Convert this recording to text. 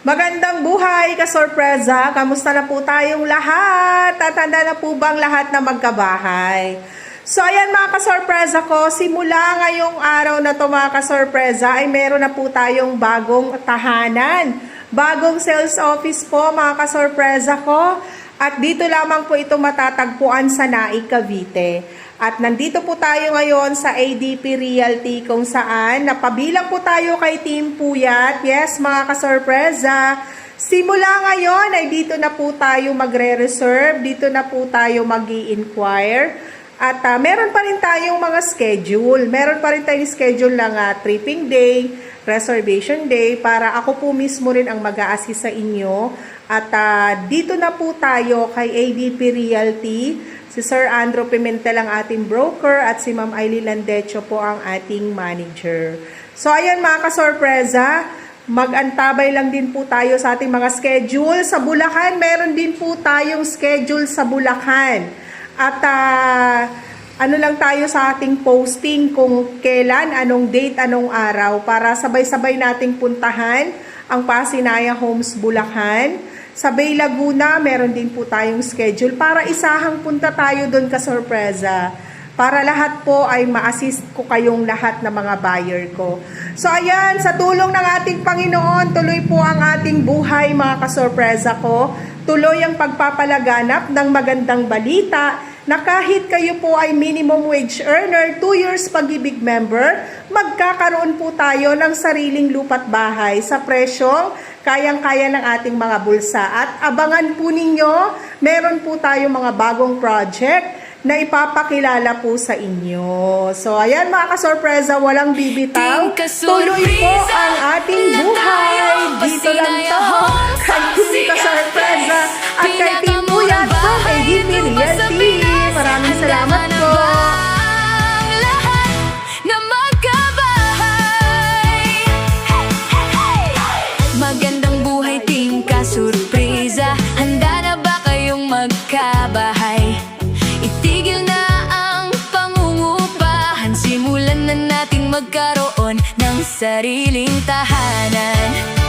Magandang buhay, kasorpresa! Kamusta na po tayong lahat? Tatanda na po bang lahat na magkabahay? So ayan mga kasorpresa ko, simula ngayong araw na to mga kasorpresa ay meron na po tayong bagong tahanan. Bagong sales office po mga kasorpresa ko. At dito lamang po ito matatagpuan sa Naik, Cavite. At nandito po tayo ngayon sa ADP Realty kung saan napabilang po tayo kay Team Puyat. Yes mga kasorpresa, simula ngayon ay dito na po tayo magre-reserve, dito na po tayo mag-i-inquire. At meron pa rin tayong mga schedule. Meron pa rin tayong schedule ng tripping day, reservation day para ako po mismo rin ang mag-a-assist sa inyo. At dito na po tayo kay ADP Realty. Si Sir Andrew Pimentel ang ating broker at si Ma'am Aileen Landecho po ang ating manager. So ayan mga kasorpresa, mag-antabay lang din po tayo sa ating mga schedule. Sa Bulacan, meron din po tayong schedule sa Bulacan. At ano lang tayo sa ating posting kung kailan, anong date, anong araw para sabay-sabay nating puntahan ang Pasinaya Homes Bulacan. Sa Bay Laguna, meron din po tayong schedule para isahang punta tayo doon kasorpresa. Para lahat po ay ma-assist ko kayong lahat na mga buyer ko. So ayan, sa tulong ng ating Panginoon, tuloy po ang ating buhay mga kasorpresa ko. Tuloy ang pagpapalaganap ng magandang balita na kahit kayo po ay minimum wage earner, 2 years pag-ibig member, magkakaroon po tayo ng sariling lupa't bahay sa presyong kayang-kaya ng ating mga bulsa. At abangan po ninyo, meron po tayo mga bagong project na ipapakilala po sa inyo. So ayan mga kasorpresa, walang bibitaw. Tuloy po ang ating buhay. Dito lang to. Kay Team Kasorpresa at kay Team Puyat from ADP Realty. Maraming salamat po. Magandang buhay, Team Kasorpresa. Handa na ba kayong magkabahay? Itigil na ang pangungupahan. Simulan na natin magkaroon ng sariling tahanan.